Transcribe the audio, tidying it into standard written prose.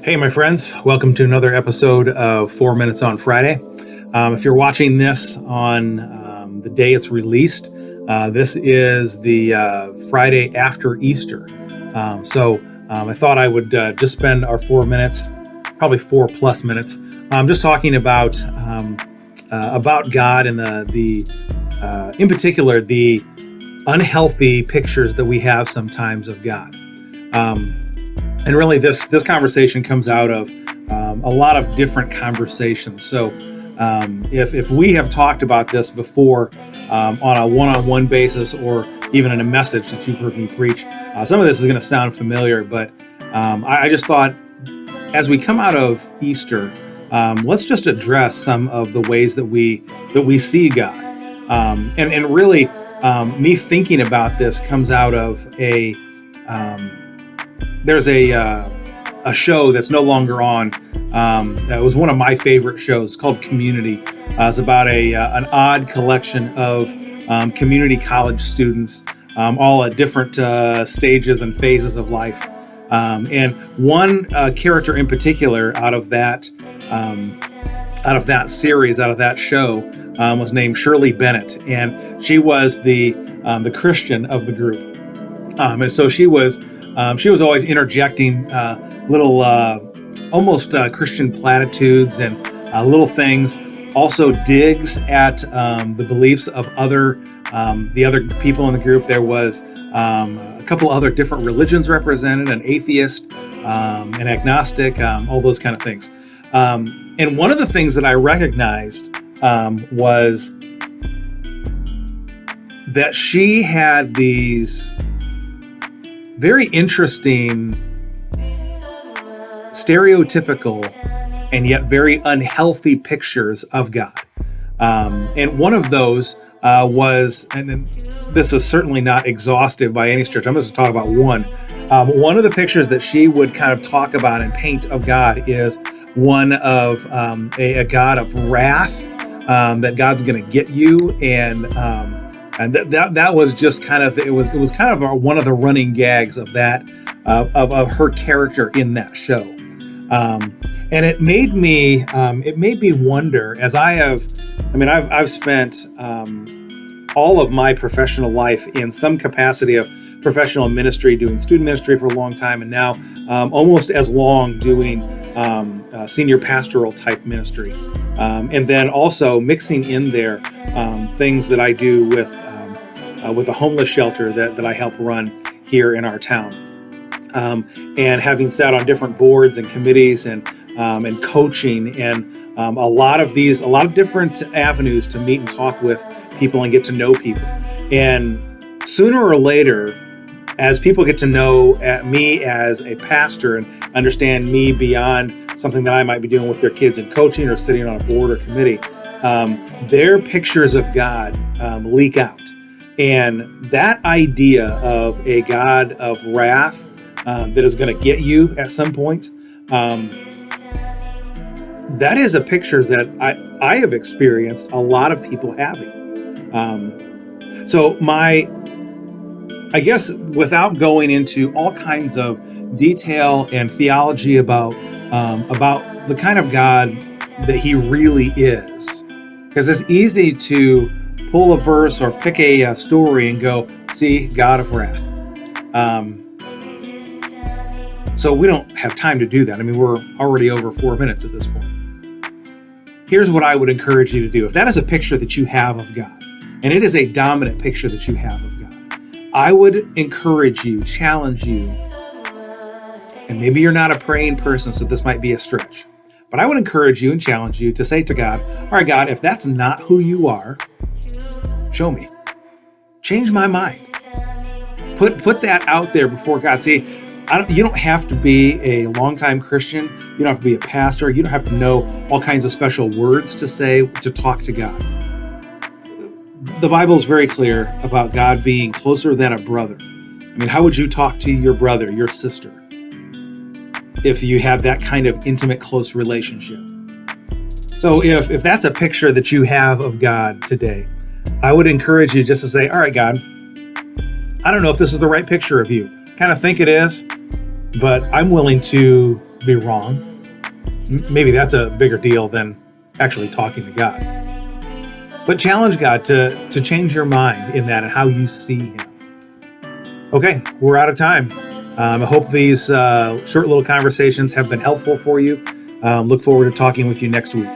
Hey, my friends, welcome to another episode of 4 Minutes on Friday. If you're watching this on the day it's released, this is the Friday after Easter. I thought I would just spend our 4 minutes, probably 4+ minutes, just talking about God and the in particular, the unhealthy pictures that we have sometimes of God. And really, this conversation comes out of a lot of different conversations. So if we have talked about this before on a one-on-one basis or even in a message that you've heard me preach, some of this is going to sound familiar, but I just thought as we come out of Easter, let's just address some of the ways that we see God. And really, me thinking about this comes out of there's a show that's no longer on. It was one of my favorite shows called Community. It's about an odd collection of community college students, all at different stages and phases of life. And one character in particular out of that series, out of that show, was named Shirley Bennett, and she was the Christian of the group. And so she was always interjecting little, almost Christian platitudes and little things. Also digs at the beliefs of the other people in the group. There was a couple other different religions represented: an atheist, an agnostic, all those kind of things. And one of the things that I recognized was that she had these very interesting, stereotypical, and yet very unhealthy pictures of God. And one of those was, and this is certainly not exhaustive by any stretch, I'm just going to talk about one. One of the pictures that she would kind of talk about and paint of God is one of a God of wrath, that God's going to get you, and that was just kind of, it was kind of one of the running gags of that of her character in that show, and it made me wonder, as I've spent all of my professional life in some capacity of professional ministry, doing student ministry for a long time, and now almost as long doing senior pastoral type ministry, and then also mixing in there things that I do with a homeless shelter that I help run here in our town, and having sat on different boards and committees and coaching and a lot of different avenues to meet and talk with people and get to know people. And sooner or later, as people get to know me as a pastor and understand me beyond something that I might be doing with their kids in coaching or sitting on a board or committee, their pictures of God leak out. And that idea of a God of wrath that is going to get you at some point, that is a picture that I have experienced a lot of people having. So I guess without going into all kinds of detail and theology about the kind of God that he really is, because it's easy to pull a verse or pick a story and go, see, God of wrath. So we don't have time to do that. We're already over 4 minutes at this point. Here's what I would encourage you to do. If that is a picture that you have of God, and it is a dominant picture that you have of God, I would encourage you, challenge you, and maybe you're not a praying person, so this might be a stretch, but I would encourage you and challenge you to say to God, all right, God, if that's not who you are, show me. Change my mind. Put that out there before God. See, you don't have to be a longtime Christian. You don't have to be a pastor. You don't have to know all kinds of special words to say to talk to God. The Bible is very clear about God being closer than a brother. How would you talk to your brother, your sister, if you have that kind of intimate, close relationship? So if that's a picture that you have of God today, I would encourage you just to say, all right, God, I don't know if this is the right picture of you. Kind of think it is, but I'm willing to be wrong. Maybe that's a bigger deal than actually talking to God. But challenge God to change your mind in that and how you see him. Okay, we're out of time. I hope these short little conversations have been helpful for you. Look forward to talking with you next week.